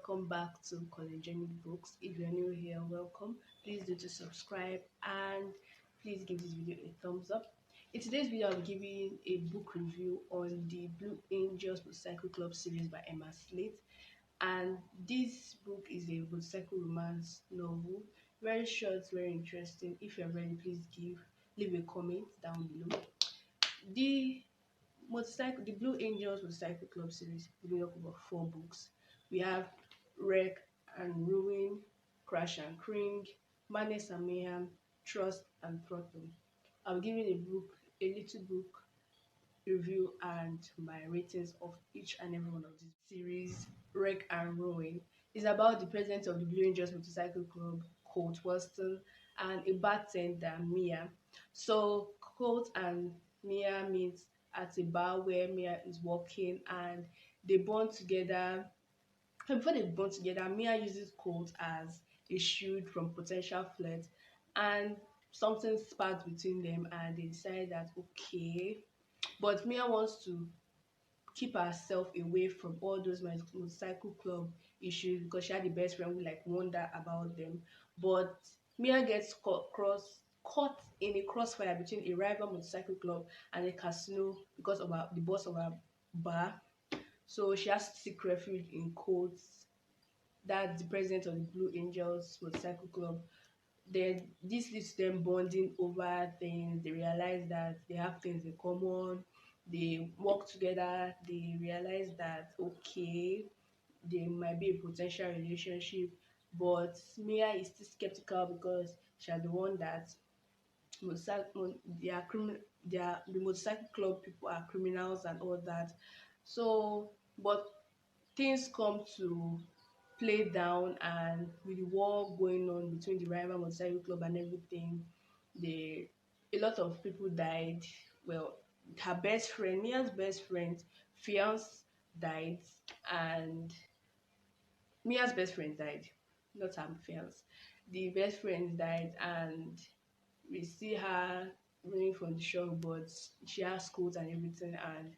welcome back to Cranage Books. If you're new here, welcome. Please do to subscribe and please give this video a thumbs up. In today's video, I'm giving a book review on the Blue Angels Motorcycle Club series by Emma Slate. And this book is a motorcycle romance novel. Very short, very interesting. If you're ready, please leave a comment down below. The Blue Angels Motorcycle Club series is made up of 4 books. We have Wreck and Ruin, Crash and Cring, Madness and Mayhem, Trust and Throttle. I'll give you a little book review and my ratings of each and every one of these series. Wreck and Ruin is about the president of the Blue Angels Motorcycle Club, Colt Weston, and a bartender, Mia. So Colt and Mia meet at a bar where Mia is working, and they bond together. And before they bond together, Mia uses Colt as a shield from potential flirt, and something sparks between them, and they decide that okay, but Mia wants to keep herself away from all those motorcycle club issues because she had the best friend who like wonder about them. But Mia gets caught in a crossfire between a rival motorcycle club and a casino because of the boss of her bar. So she has to seek refuge in Colts, that's the president of the Blue Angels Motorcycle Club. Then this leads to them bonding over things. They realize that they have things in common. They work together. They realize that okay, there might be a potential relationship, but Mia is still skeptical because she's the one that the motorcycle club people are criminals and all that. So, but things come to play down, and with the war going on between the rival motorcycle club and everything, a lot of people died. Well, her best friend, Mia's best friend, fiance died, and Mia's best friend died, not her fiance. The best friend died, and we see her running from the shock, but she has schools and everything, and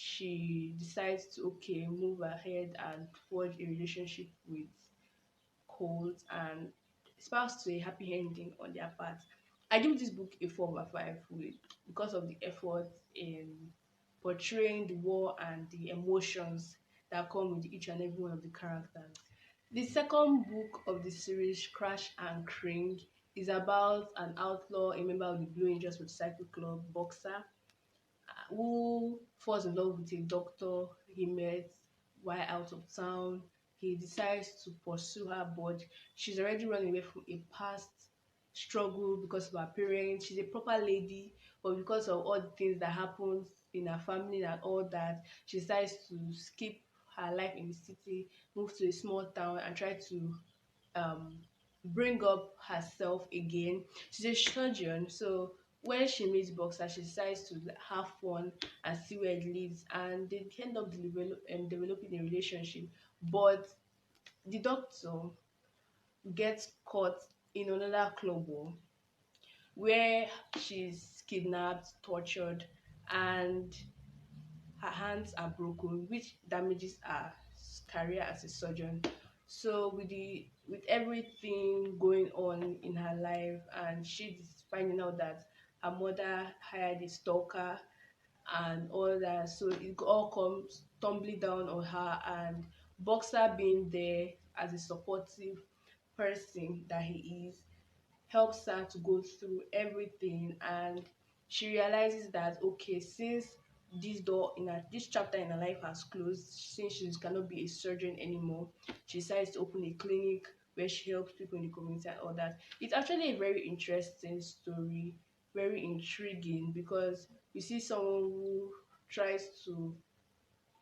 she decides to okay move ahead and forge a relationship with Colt, and spouse to a happy ending on their part. I give this book a 4/5 because of the effort in portraying the war and the emotions that come with each and every one of the characters. The second book of the series, Crash and Cring, is about an outlaw, a member of the Blue Angels Motorcycle Club, boxer, who falls in love with a doctor he met while out of town. He decides to pursue her, but she's already running away from a past struggle because of her parents. She's a proper lady, but because of all the things that happens in her family and all that, she decides to skip her life in the city, move to a small town, and try to um bring up herself again. She's a surgeon, so when she meets Boxer, she decides to have fun and see where it leads, and they end up developing a relationship. But the doctor gets caught in another club war where she's kidnapped, tortured, and her hands are broken, which damages her career as a surgeon. So with everything going on in her life, and she's finding out that her mother hired a stalker and all that, so it all comes tumbling down on her, and Boxer being there as a supportive person that he is helps her to go through everything, and she realizes that okay, since this chapter in her life has closed, since she cannot be a surgeon anymore, she decides to open a clinic where she helps people in the community and all that. It's actually a very interesting story, very intriguing, because you see someone who tries to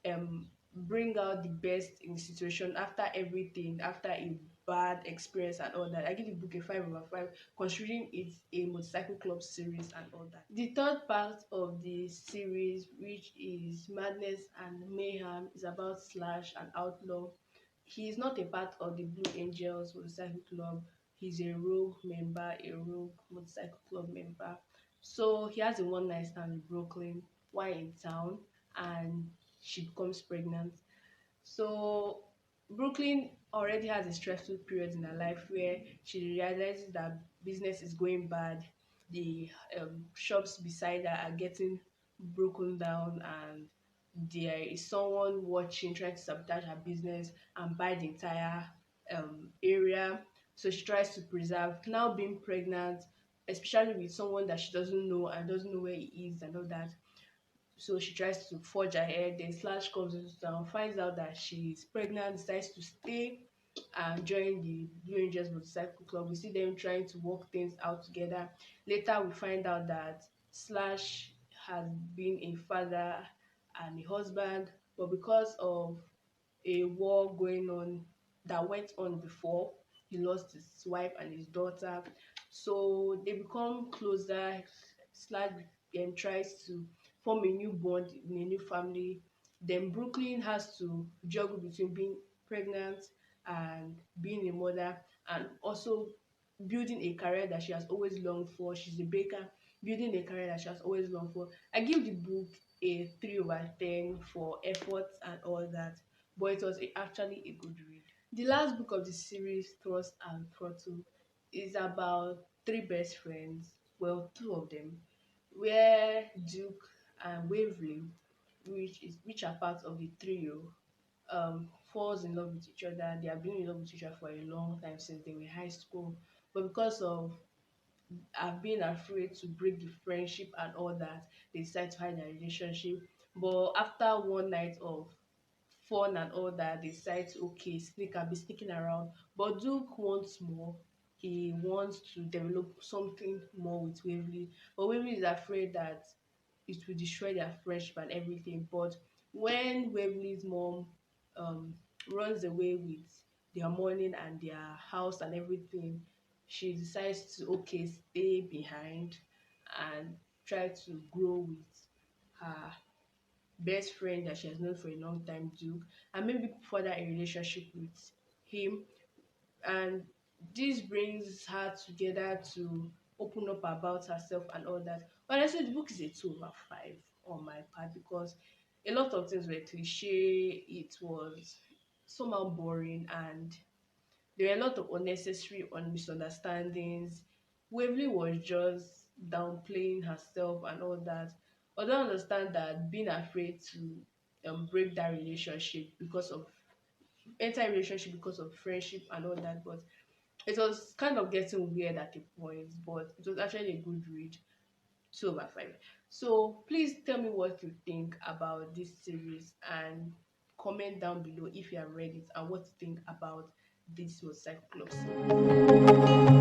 um bring out the best in the situation after everything, after a bad experience and all that. I give the book a 5/5, considering it's a motorcycle club series and all that. The third part of the series, which is Madness and Mayhem, is about Slash, an outlaw. He is not a part of the Blue Angels Motorcycle Club. He's a rogue member, a rogue motorcycle club member. So he has a one night stand with Brooklyn while in town, and she becomes pregnant. So Brooklyn already has a stressful period in her life where she realizes that business is going bad. The shops beside her are getting broken down, and there is someone watching, trying to sabotage her business and buy the entire area. So she tries to preserve. Now being pregnant, especially with someone that she doesn't know and doesn't know where he is and all that, so she tries to forge ahead. Then Slash comes into town, finds out that she's pregnant, decides to stay and join the Blue Angels Motorcycle Club. We see them trying to work things out together. Later, we find out that Slash has been a father and a husband, but because of a war going on that went on before, he lost his wife and his daughter. So they become closer. Slash tries to form a new bond in a new family. Then Brooklyn has to juggle between being pregnant and being a mother, and also building a career that she has always longed for. She's a baker, building a career that she has always longed for. I give the book a 3/10 for effort and all that, but it was actually a good read. The last book of the series, Thrust and Throttle, is about three best friends, well, two of them, where Duke and Waverly, which are part of the trio, falls in love with each other. They have been in love with each other for a long time since they were in high school, but because of have been afraid to break the friendship and all that, they decide to hide their relationship. But after one night of fun and all that, they decide to okay, sneak and be sneaking around. But Duke wants more. He wants to develop something more with Waverly, but Waverly is afraid that it will destroy their friendship and everything. But when Waverly's mom um runs away with their money and their house and everything, she decides to okay, stay behind and try to grow with her best friend that she has known for a long time, Duke, and maybe further a relationship with him. And this brings her together to open up about herself and all that. Honestly, the book is a 2/5 on my part because a lot of things were cliche. It was somehow boring, and there were a lot of unnecessary misunderstandings. Waverly was just downplaying herself and all that. I don't understand that being afraid to break that relationship because of enter a relationship because of friendship and all that, but it was kind of getting weird at a point, but it was actually a good read. 2/5. So please tell me what you think about this series and comment down below if you have read it and what you think about this motorcycle club series.